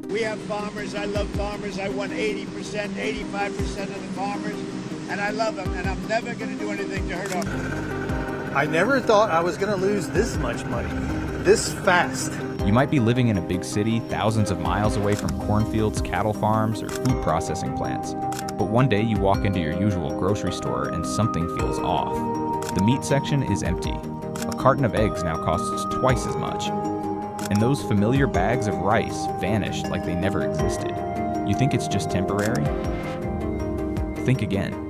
We have farmers. I love farmers. I want 80%, 85% of the farmers, and I love them, and I'm never going to do anything to hurt them. I never thought I was going to lose this much money, this fast. You might be living in a big city thousands of miles away from cornfields, cattle farms, or food processing plants. But one day you walk into your usual grocery store and something feels off. The meat section is empty. A carton of eggs now costs twice as much. And those familiar bags of rice vanished like they never existed. You think it's just temporary? Think again.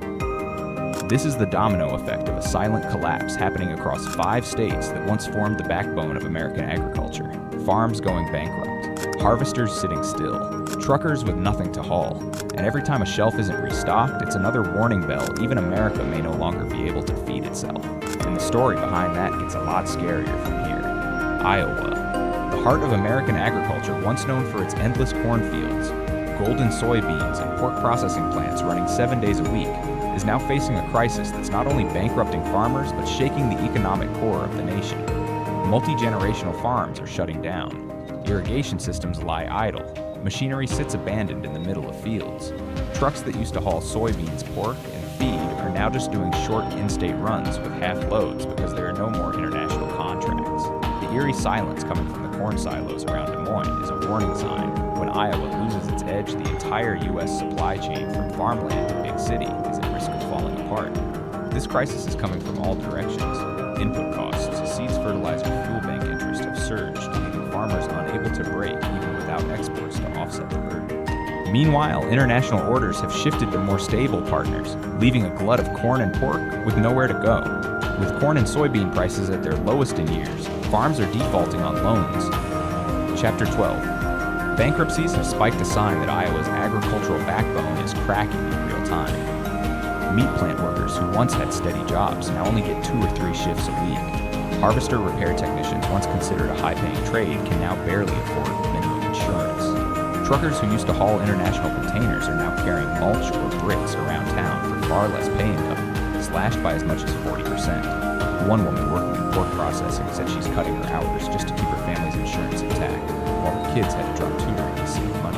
This is the domino effect of a silent collapse happening across 5 states that once formed the backbone of American agriculture. Farms going bankrupt, harvesters sitting still, truckers with nothing to haul, and every time a shelf isn't restocked, it's another warning bell even America may no longer be able to feed itself. And the story behind that gets a lot scarier from here. Iowa. The heart of American agriculture, once known for its endless cornfields, golden soybeans, and pork processing plants running 7 days a week, is now facing a crisis that's not only bankrupting farmers, but shaking the economic core of the nation. Multi-generational farms are shutting down. Irrigation systems lie idle. Machinery sits abandoned in the middle of fields. Trucks that used to haul soybeans, pork, and feed are now just doing short in-state runs with half loads because there are no more international contracts. The eerie silence coming from the corn silos around Des Moines is a warning sign. When Iowa loses its edge, the entire U.S. supply chain from farmland to big city is at risk of falling apart. This crisis is coming from all directions. Input costs, seeds, fertilizer, fuel bank interest have surged, leaving farmers unable to break even without exports to offset the burden. Meanwhile, international orders have shifted to more stable partners, leaving a glut of corn and pork with nowhere to go. With corn and soybean prices at their lowest in years, farms are defaulting on loans. Chapter 12. Bankruptcies have spiked a sign that Iowa's agricultural backbone is cracking in real time. Meat plant workers who once had steady jobs now only get 2 or 3 shifts a week. Harvester repair technicians, once considered a high-paying trade, can now barely afford minimum insurance. Truckers who used to haul international containers are now carrying mulch or bricks around town for far less pay income, slashed by as much as 40%. One woman working in pork processing said she's cutting her hours just to keep her family's insurance intact, while her kids had to drop tutoring to save money.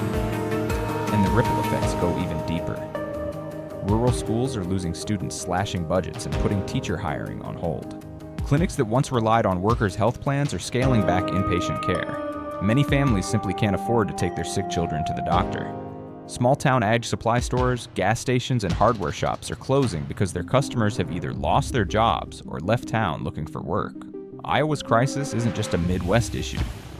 And the ripple effects go even deeper. Rural schools are losing students, slashing budgets, and putting teacher hiring on hold. Clinics that once relied on workers' health plans are scaling back inpatient care. Many families simply can't afford to take their sick children to the doctor. Small-town ag supply stores, gas stations, and hardware shops are closing because their customers have either lost their jobs or left town looking for work. Iowa's crisis isn't just a Midwest issue,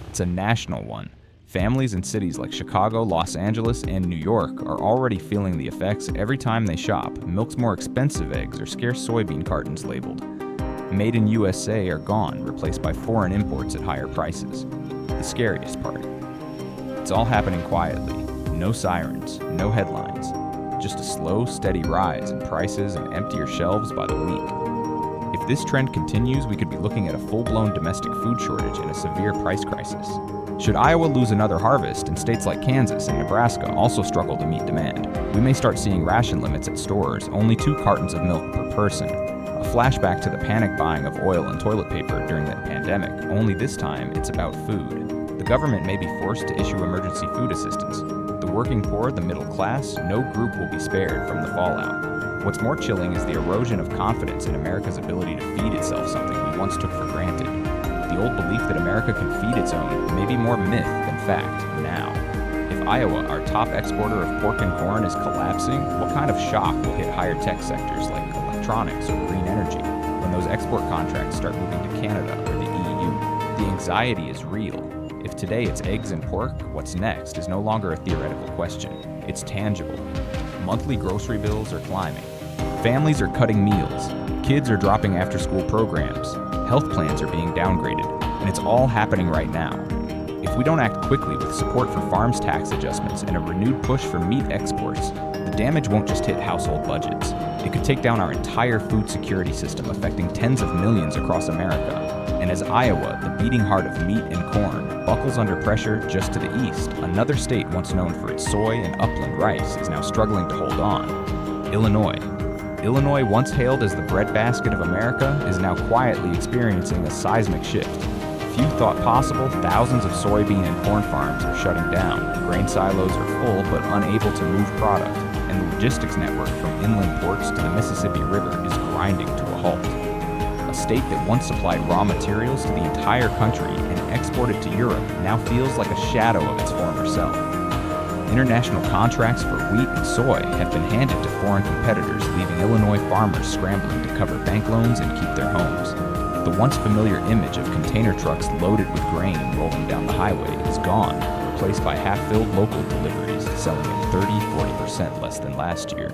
it's a national one. Families in cities like Chicago, Los Angeles, and New York are already feeling the effects every time they shop. Milk's more expensive eggs or scarce soybean cartons labeled. Made in USA are gone, replaced by foreign imports at higher prices. The scariest part. It's all happening quietly. No sirens, no headlines. Just a slow, steady rise in prices and emptier shelves by the week. If this trend continues, we could be looking at a full-blown domestic food shortage and a severe price crisis. Should Iowa lose another harvest and states like Kansas and Nebraska also struggle to meet demand, we may start seeing ration limits at stores, only 2 cartons of milk per person. A flashback to the panic buying of oil and toilet paper during the pandemic, only this time it's about food. The government may be forced to issue emergency food assistance. The working poor, the middle class, no group will be spared from the fallout. What's more chilling is the erosion of confidence in America's ability to feed itself, something we once took for granted. The old belief that America can feed its own may be more myth than fact now. If Iowa, our top exporter of pork and corn, is collapsing, what kind of shock will hit higher tech sectors like electronics or green energy when those export contracts start moving to Canada or the EU? The anxiety is real. If today it's eggs and pork, what's next is no longer a theoretical question. It's tangible. Monthly grocery bills are climbing. Families are cutting meals. Kids are dropping after-school programs. Health plans are being downgraded. And it's all happening right now. If we don't act quickly with support for farms tax adjustments and a renewed push for meat exports, the damage won't just hit household budgets. It could take down our entire food security system, affecting tens of millions across America. And as Iowa, the beating heart of meat and corn, buckles under pressure just to the east, another state once known for its soy and upland rice is now struggling to hold on. Illinois. Illinois, once hailed as the breadbasket of America, is now quietly experiencing a seismic shift. few thought possible, thousands of soybean and corn farms are shutting down, grain silos are full but unable to move product, and the logistics network from inland ports to the Mississippi River is grinding to a halt. A state that once supplied raw materials to the entire country and exported to Europe now feels like a shadow of its former self. International contracts for wheat and soy have been handed to foreign competitors, leaving Illinois farmers scrambling to cover bank loans and keep their homes. The once familiar image of container trucks loaded with grain rolling down the highway is gone, replaced by half-filled local deliveries selling at 30-40% less than last year.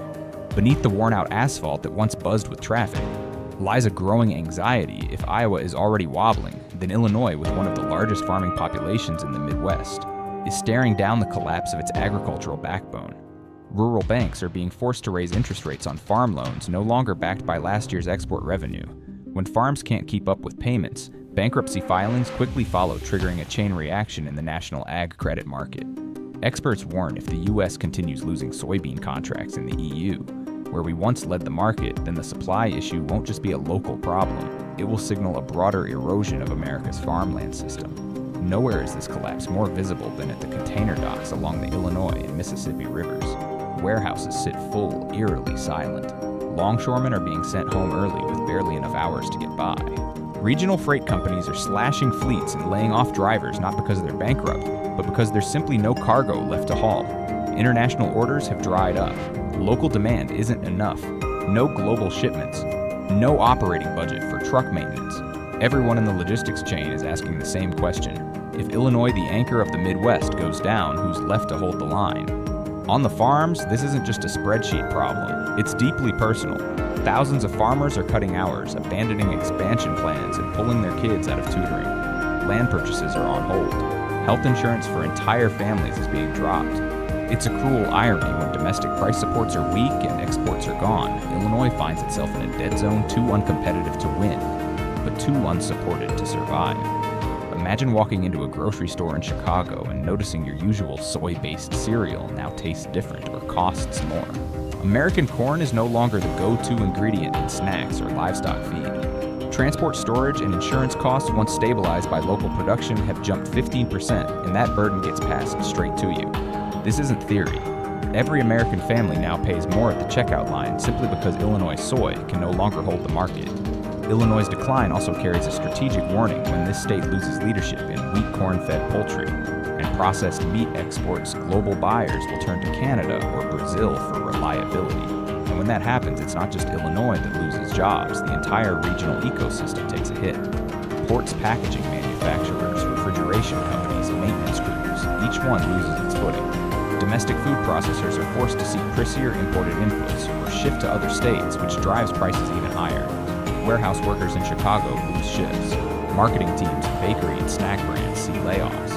Beneath the worn-out asphalt that once buzzed with traffic lies a growing anxiety. If Iowa is already wobbling, then Illinois, with one of the largest farming populations in the Midwest, is staring down the collapse of its agricultural backbone. Rural banks are being forced to raise interest rates on farm loans no longer backed by last year's export revenue. When farms can't keep up with payments, bankruptcy filings quickly follow, triggering a chain reaction in the national ag credit market. Experts warn if the U.S. continues losing soybean contracts in the EU, where we once led the market, then the supply issue won't just be a local problem. It will signal a broader erosion of America's farmland system. Nowhere is this collapse more visible than at the container docks along the Illinois and Mississippi rivers. Warehouses sit full, eerily silent. Longshoremen are being sent home early with barely enough hours to get by. Regional freight companies are slashing fleets and laying off drivers not because they're bankrupt, but because there's simply no cargo left to haul. International orders have dried up. Local demand isn't enough. No global shipments. No operating budget for truck maintenance. Everyone in the logistics chain is asking the same question. If Illinois, the anchor of the Midwest, goes down, who's left to hold the line? On the farms, this isn't just a spreadsheet problem. It's deeply personal. Thousands of farmers are cutting hours, abandoning expansion plans, and pulling their kids out of tutoring. Land purchases are on hold. Health insurance for entire families is being dropped. It's a cruel irony when domestic price supports are weak and exports are gone. Illinois finds itself in a dead zone too uncompetitive to win, but too unsupported to survive. Imagine walking into a grocery store in Chicago and noticing your usual soy-based cereal now tastes different or costs more. American corn is no longer the go-to ingredient in snacks or livestock feed. Transport, storage, and insurance costs, once stabilized by local production, have jumped 15%, and that burden gets passed straight to you. This isn't theory. Every American family now pays more at the checkout line simply because Illinois soy can no longer hold the market. Illinois' decline also carries a strategic warning when this state loses leadership in wheat corn-fed poultry and processed meat exports. Global buyers will turn to Canada or Brazil for reliability. And when that happens, it's not just Illinois that loses jobs. The entire regional ecosystem takes a hit. Ports, packaging manufacturers, refrigeration companies, maintenance crews, each one loses its footing. Domestic food processors are forced to seek pricier imported inputs or shift to other states, which drives prices even higher. Warehouse workers in Chicago lose shifts. Marketing teams of bakery and snack brands see layoffs.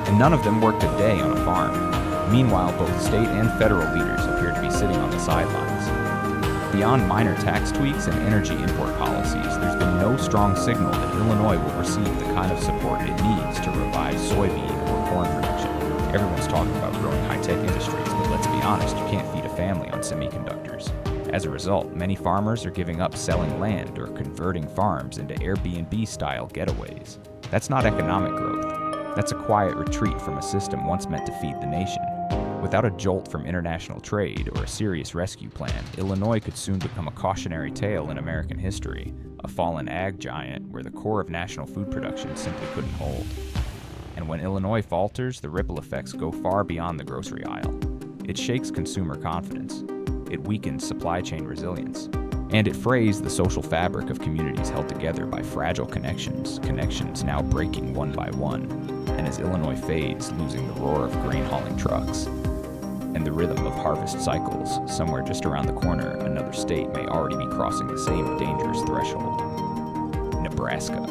And none of them worked a day on a farm. Meanwhile, both state and federal leaders appear to be sitting on the sidelines. Beyond minor tax tweaks and energy import policies, there's been no strong signal that Illinois will receive the kind of support it needs to revive soybean or corn production. Everyone's talking about growing high-tech industries, but let's be honest, you can't feed a family on semiconductors. As a result, many farmers are giving up selling land or converting farms into Airbnb-style getaways. That's not economic growth. That's a quiet retreat from a system once meant to feed the nation. Without a jolt from international trade or a serious rescue plan, Illinois could soon become a cautionary tale in American history, a fallen ag giant where the core of national food production simply couldn't hold. And when Illinois falters, the ripple effects go far beyond the grocery aisle. It shakes consumer confidence. It weakens supply chain resilience. And it frays the social fabric of communities held together by fragile connections now breaking one by one. And as Illinois fades, losing the roar of grain-hauling trucks and the rhythm of harvest cycles, somewhere just around the corner, another state may already be crossing the same dangerous threshold. Nebraska.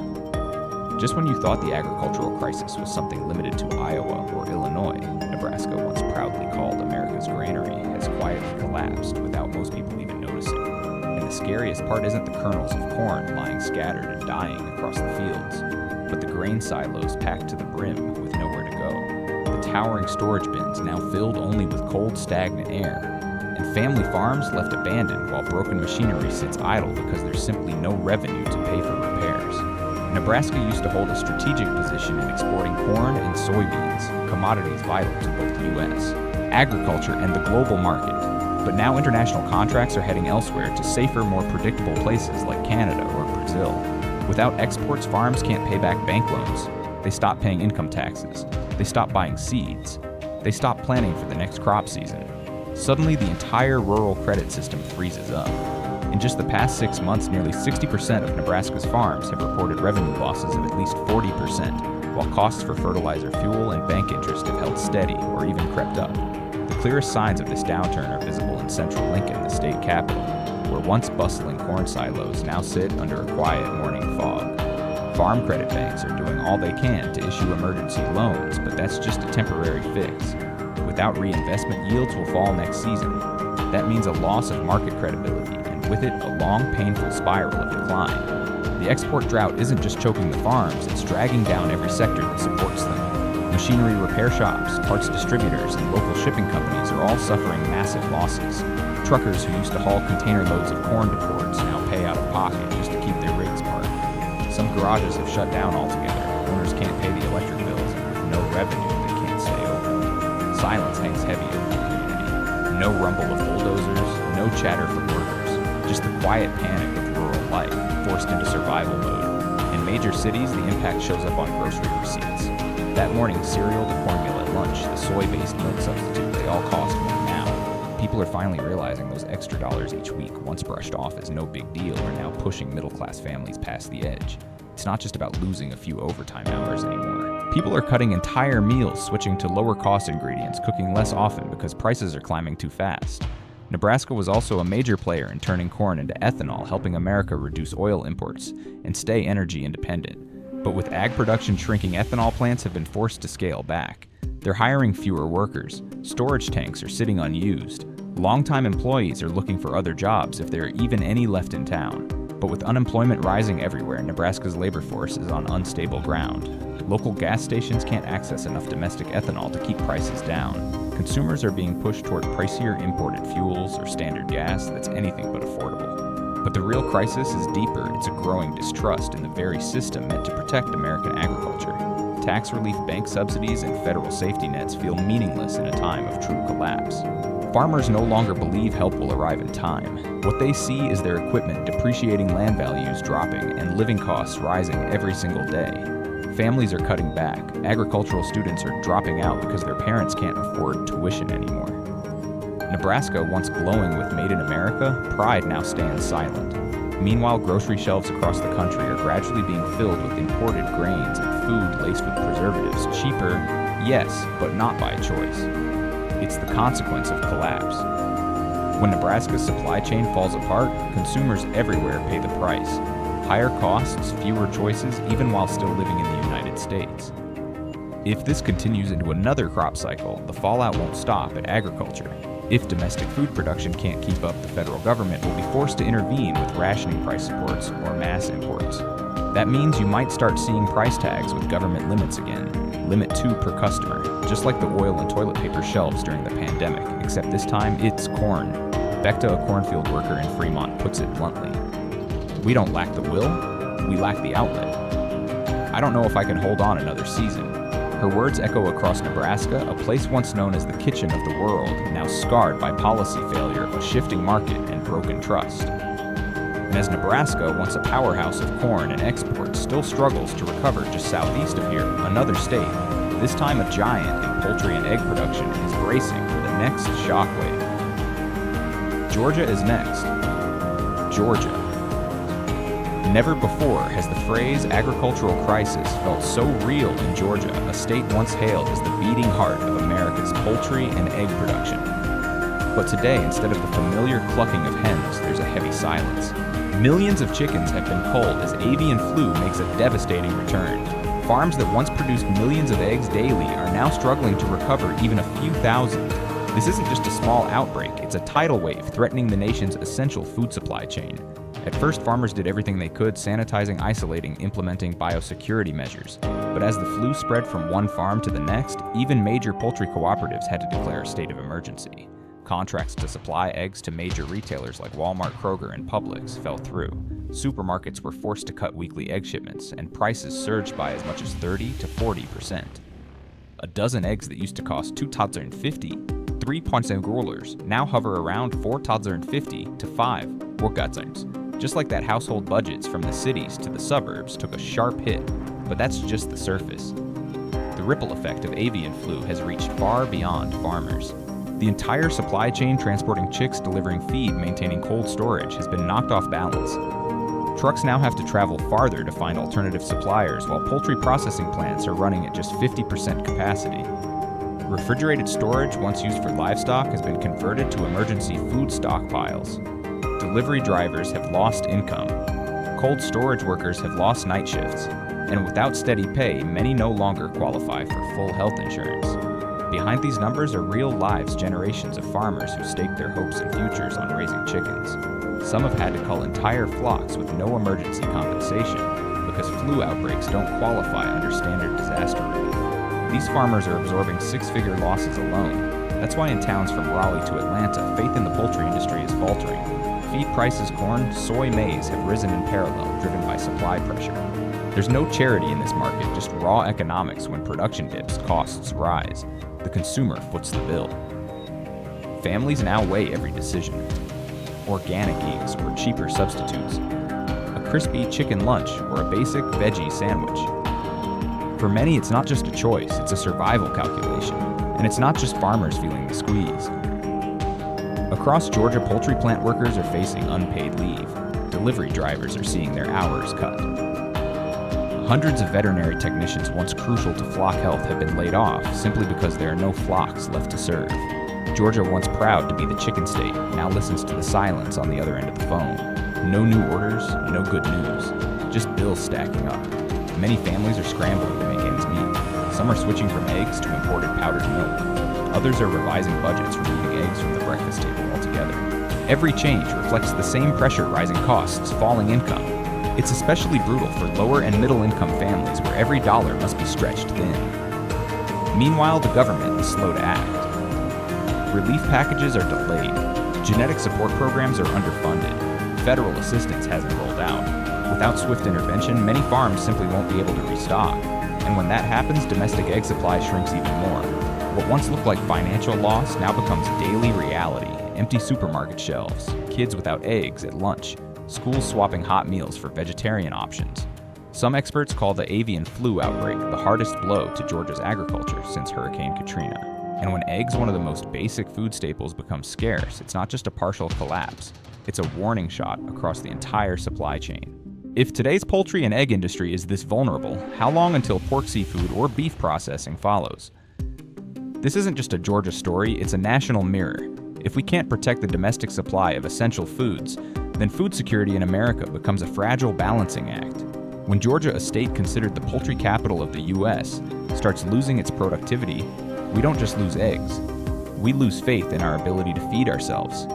Just when you thought the agricultural crisis was something limited to Iowa or Illinois, Nebraska, once proudly called America's granary, has quietly collapsed without most people even noticing. And the scariest part isn't the kernels of corn lying scattered and dying across the fields, but the grain silos packed to the brim with nowhere to go. The towering storage bins now filled only with cold, stagnant air, and family farms left abandoned while broken machinery sits idle because there's simply no revenue to pay for repairs. Nebraska used to hold a strategic position in exporting corn and soybeans, commodities vital to both the U.S., agriculture, and the global market. But now international contracts are heading elsewhere to safer, more predictable places like Canada or Brazil. Without exports, farms can't pay back bank loans. They stop paying income taxes. They stop buying seeds. They stop planning for the next crop season. Suddenly, the entire rural credit system freezes up. In just the past 6 months, nearly 60% of Nebraska's farms have reported revenue losses of at least 40%, while costs for fertilizer, fuel, and bank interest have held steady or even crept up. The clearest signs of this downturn are visible in central Lincoln, the state capital, where once bustling corn silos now sit under a quiet morning fog. Farm credit banks are doing all they can to issue emergency loans, but that's just a temporary fix. Without reinvestment, yields will fall next season. That means a loss of market credibility, and with it, a long, painful spiral of decline. The export drought isn't just choking the farms, it's dragging down every sector that supports them. Machinery repair shops, parts distributors, and local shipping companies are all suffering massive losses. Truckers who used to haul container loads of corn to ports now pay out of pocket just to keep their rigs parked. Some garages have shut down altogether. Owners can't pay the electric bills, and with no revenue, they can't stay open. Silence hangs heavy over the community. No rumble of bulldozers, no chatter from workers, just the quiet panic of rural life, forced into survival mode. In major cities, the impact shows up on grocery receipts. That morning cereal to cornmeal at lunch, the soy-based milk substitute, they all cost more now. People are finally realizing those extra dollars each week, once brushed off as no big deal, are now pushing middle-class families past the edge. It's not just about losing a few overtime hours anymore. People are cutting entire meals, switching to lower-cost ingredients, cooking less often because prices are climbing too fast. Nebraska was also a major player in turning corn into ethanol, helping America reduce oil imports and stay energy independent. But with ag production shrinking, ethanol plants have been forced to scale back. They're hiring fewer workers. Storage tanks are sitting unused. Longtime employees are looking for other jobs if there are even any left in town. But with unemployment rising everywhere, Nebraska's labor force is on unstable ground. Local gas stations can't access enough domestic ethanol to keep prices down. Consumers are being pushed toward pricier imported fuels or standard gas that's anything but affordable. But the real crisis is deeper. It's a growing distrust in the very system meant to protect American agriculture. Tax relief, bank subsidies, and federal safety nets feel meaningless in a time of true collapse. Farmers no longer believe help will arrive in time. What they see is their equipment depreciating, land values dropping, and living costs rising every single day. Families are cutting back. Agricultural students are dropping out because their parents can't afford tuition anymore. Nebraska, once glowing with Made in America, pride now stands silent. Meanwhile, grocery shelves across the country are gradually being filled with imported grains and food laced with preservatives. Cheaper, yes, but not by choice. It's the consequence of collapse. When Nebraska's supply chain falls apart, consumers everywhere pay the price. Higher costs, fewer choices, even while still living in the United States. If this continues into another crop cycle, the fallout won't stop at agriculture. If domestic food production can't keep up, the federal government will be forced to intervene with rationing price supports or mass imports. That means you might start seeing price tags with government limits again. Limit 2 per customer, just like the oil and toilet paper shelves during the pandemic, except this time it's corn. Becta, a cornfield worker in Fremont, puts it bluntly. We don't lack the will, we lack the outlet. I don't know if I can hold on another season. Her words echo across Nebraska, a place once known as the kitchen of the world, now scarred by policy failure, a shifting market, and broken trust. And as Nebraska, once a powerhouse of corn and exports, still struggles to recover just southeast of here, another state, this time a giant in poultry and egg production, is bracing for the next shockwave. Georgia is next. Georgia. Never before has the phrase agricultural crisis felt so real in Georgia, a state once hailed as the beating heart of America's poultry and egg production. But today, instead of the familiar clucking of hens, there's a heavy silence. Millions of chickens have been culled as avian flu makes a devastating return. Farms that once produced millions of eggs daily are now struggling to recover even a few thousand. This isn't just a small outbreak, it's a tidal wave threatening the nation's essential food supply chain. At first, farmers did everything they could, sanitizing, isolating, implementing biosecurity measures. But as the flu spread from one farm to the next, even major poultry cooperatives had to declare a state of emergency. Contracts to supply eggs to major retailers like Walmart, Kroger, and Publix fell through. supermarkets were forced to cut weekly egg shipments, and prices surged by as much as 30 to 40%. A dozen eggs that used to cost 2,50, 3 Points now hover around 4,50 to 5 Wortgatzons. Just like that, household budgets from the cities to the suburbs took a sharp hit, but that's just the surface. The ripple effect of avian flu has reached far beyond farmers. The entire supply chain transporting chicks, delivering feed, maintaining cold storage has been knocked off balance. Trucks now have to travel farther to find alternative suppliers, while poultry processing plants are running at just 50% capacity. Refrigerated storage, once used for livestock, has been converted to emergency food stockpiles. Delivery drivers have lost income. Cold storage workers have lost night shifts. And without steady pay, many no longer qualify for full health insurance. Behind these numbers are real lives, generations of farmers who staked their hopes and futures on raising chickens. Some have had to cull entire flocks with no emergency compensation because flu outbreaks don't qualify under standard disaster relief. These farmers are absorbing six-figure losses alone. That's why in towns from Raleigh to Atlanta, faith in the poultry industry is faltering. Feed prices, corn, soy, maize have risen in parallel, driven by supply pressure. There's no charity in this market, just raw economics. When production dips, costs rise. The consumer foots the bill. Families now weigh every decision. Organic eggs or cheaper substitutes. A crispy chicken lunch or a basic veggie sandwich. For many, it's not just a choice, it's a survival calculation. And it's not just farmers feeling the squeeze. Across Georgia, poultry plant workers are facing unpaid leave. Delivery drivers are seeing their hours cut. Hundreds of veterinary technicians once crucial to flock health have been laid off simply because there are no flocks left to serve. Georgia, once proud to be the chicken state, now listens to the silence on the other end of the phone. No new orders, no good news, just bills stacking up. Many families are scrambling to make ends meet. Some are switching from eggs to imported powdered milk. Others are revising budgets, removing eggs from the breakfast table altogether. Every change reflects the same pressure: rising costs, falling income. It's especially brutal for lower and middle income families where every dollar must be stretched thin. Meanwhile, the government is slow to act. Relief packages are delayed. Genetic support programs are underfunded. Federal assistance hasn't rolled out. Without swift intervention, many farms simply won't be able to restock. And when that happens, domestic egg supply shrinks even more. What once looked like financial loss now becomes daily reality. Empty supermarket shelves, kids without eggs at lunch, schools swapping hot meals for vegetarian options. Some experts call the avian flu outbreak the hardest blow to Georgia's agriculture since Hurricane Katrina. And when eggs, one of the most basic food staples, become scarce, it's not just a partial collapse, it's a warning shot across the entire supply chain. If today's poultry and egg industry is this vulnerable, how long until pork, seafood, or beef processing follows? This isn't just a Georgia story, it's a national mirror. If we can't protect the domestic supply of essential foods, then food security in America becomes a fragile balancing act. When Georgia, a state considered the poultry capital of the U.S., starts losing its productivity, we don't just lose eggs. We lose faith in our ability to feed ourselves.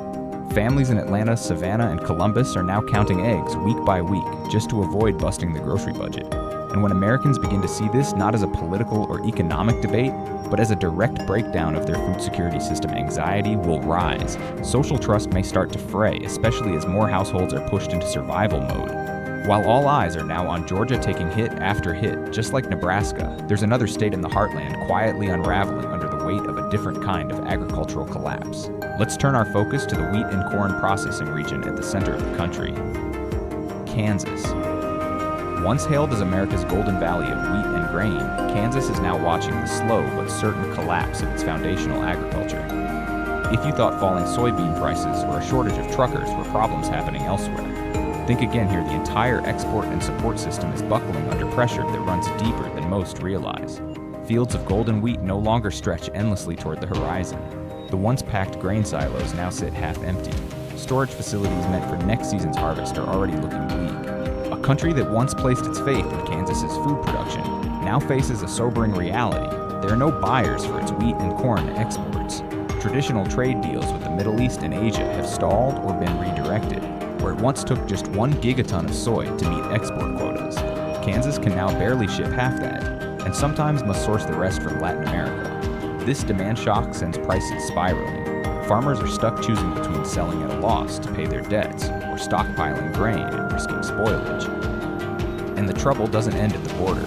Families in Atlanta, Savannah, and Columbus are now counting eggs week by week just to avoid busting the grocery budget. And when Americans begin to see this not as a political or economic debate, but as a direct breakdown of their food security system, anxiety will rise. Social trust may start to fray, especially as more households are pushed into survival mode. While all eyes are now on Georgia taking hit after hit, just like Nebraska, there's another state in the heartland quietly unraveling under the weight of a different kind of agricultural collapse. Let's turn our focus to the wheat and corn processing region at the center of the country, Kansas. Once hailed as America's golden valley of wheat and grain, Kansas is now watching the slow but certain collapse of its foundational agriculture. If you thought falling soybean prices or a shortage of truckers were problems happening elsewhere, think again here. The entire export and support system is buckling under pressure that runs deeper than most realize. Fields of golden wheat no longer stretch endlessly toward the horizon. The once packed grain silos now sit half empty. Storage facilities meant for next season's harvest are already looking bleak. A country that once placed its faith in Kansas's food production now faces a sobering reality. There are no buyers for its wheat and corn exports. Traditional trade deals with the Middle East and Asia have stalled or been redirected. Where it once took just 1 gigaton of soy to meet export quotas, Kansas can now barely ship half that, and sometimes must source the rest from Latin America. This demand shock sends prices spiraling. Farmers are stuck choosing between selling at a loss to pay their debts or stockpiling grain and risking spoilage. And the trouble doesn't end at the border.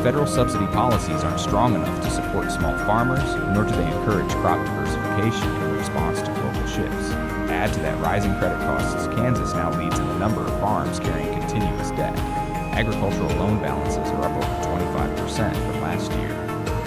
Federal subsidy policies aren't strong enough to support small farmers, nor do they encourage crop diversification in response to global shifts. Add to that rising credit costs, Kansas now leads in the number of farms carrying continuous debt. Agricultural loan balances are up over 25% from last year.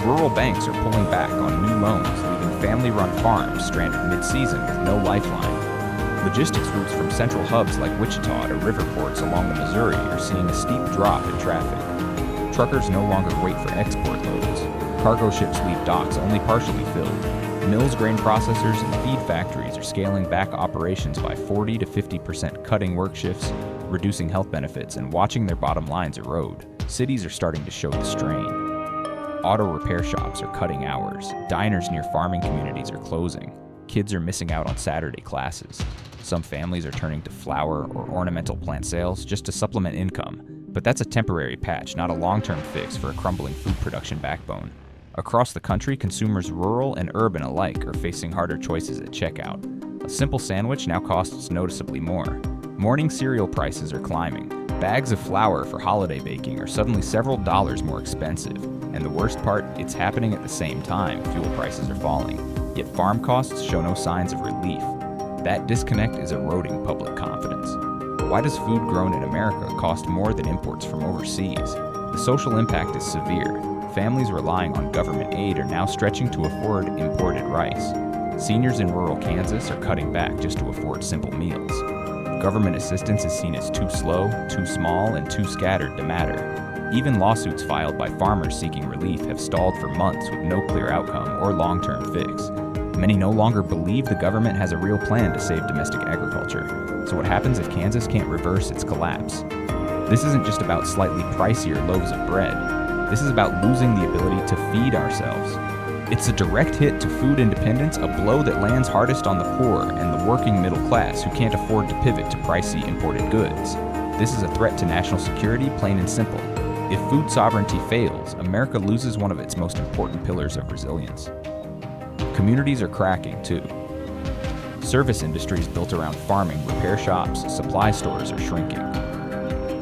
Rural banks are pulling back on new loans, leaving family-run farms stranded mid-season with no lifeline. Logistics routes from central hubs like Wichita to river ports along the Missouri are seeing a steep drop in traffic. Truckers no longer wait for export loads. Cargo ships leave docks only partially filled. Mills, grain processors, and feed factories are scaling back operations by 40 to 50%, cutting work shifts, reducing health benefits, and watching their bottom lines erode. Cities are starting to show the strain. Auto repair shops are cutting hours. Diners near farming communities are closing. Kids are missing out on Saturday classes. Some families are turning to flower or ornamental plant sales just to supplement income. But that's a temporary patch, not a long-term fix for a crumbling food production backbone. Across the country, consumers rural and urban alike are facing harder choices at checkout. A simple sandwich now costs noticeably more. Morning cereal prices are climbing. Bags of flour for holiday baking are suddenly several dollars more expensive. And the worst part, it's happening at the same time fuel prices are falling. Yet farm costs show no signs of relief. That disconnect is eroding public confidence. Why does food grown in America cost more than imports from overseas? The social impact is severe. Families relying on government aid are now stretching to afford imported rice. Seniors in rural Kansas are cutting back just to afford simple meals. Government assistance is seen as too slow, too small, and too scattered to matter. Even lawsuits filed by farmers seeking relief have stalled for months with no clear outcome or long-term fix. Many no longer believe the government has a real plan to save domestic agriculture. So what happens if Kansas can't reverse its collapse? This isn't just about slightly pricier loaves of bread. This is about losing the ability to feed ourselves. It's a direct hit to food independence, a blow that lands hardest on the poor and the working middle class who can't afford to pivot to pricey imported goods. This is a threat to national security, plain and simple. If food sovereignty fails, America loses one of its most important pillars of resilience. Communities are cracking, too. Service industries built around farming, repair shops, supply stores are shrinking.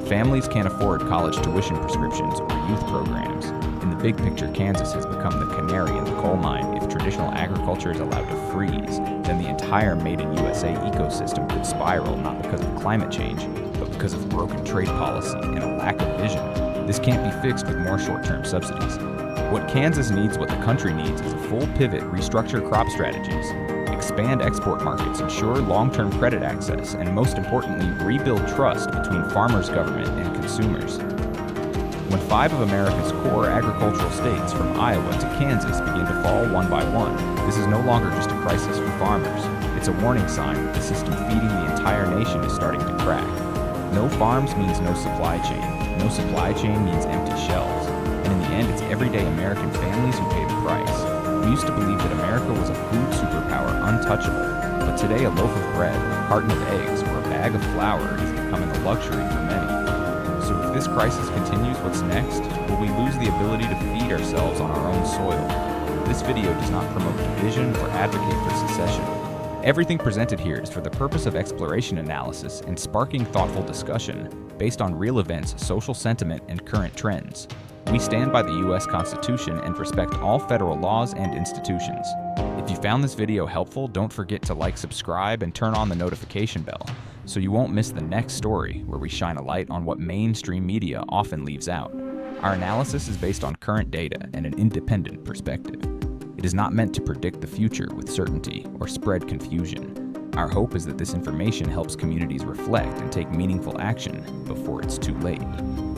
Families can't afford college tuition prescriptions or youth programs. In the big picture, Kansas has become the canary in the coal mine. If traditional agriculture is allowed to freeze, then the entire Made in USA ecosystem could spiral, not because of climate change, but because of broken trade policy and a lack of vision. This can't be fixed with more short-term subsidies. What Kansas needs, what the country needs, is a full pivot, restructure crop strategies, expand export markets, ensure long-term credit access, and most importantly, rebuild trust between farmers, government, and consumers. When 5 of America's core agricultural states, from Iowa to Kansas, begin to fall one by one, this is no longer just a crisis for farmers. It's a warning sign that the system feeding the entire nation is starting to crack. No farms means no supply chain. No supply chain means empty shelves. And in the end, it's everyday American families who pay the price. We used to believe that America was a food superpower, untouchable. But today, a loaf of bread, a carton of eggs, or a bag of flour is becoming a luxury for many. So if this crisis continues, what's next? Will we lose the ability to feed ourselves on our own soil? This video does not promote division or advocate for secession. Everything presented here is for the purpose of exploration analysis and sparking thoughtful discussion based on real events, social sentiment, and current trends. We stand by the U.S. Constitution and respect all federal laws and institutions. If you found this video helpful, don't forget to like, subscribe, and turn on the notification bell so you won't miss the next story where we shine a light on what mainstream media often leaves out. Our analysis is based on current data and an independent perspective. It is not meant to predict the future with certainty or spread confusion. Our hope is that this information helps communities reflect and take meaningful action before it's too late.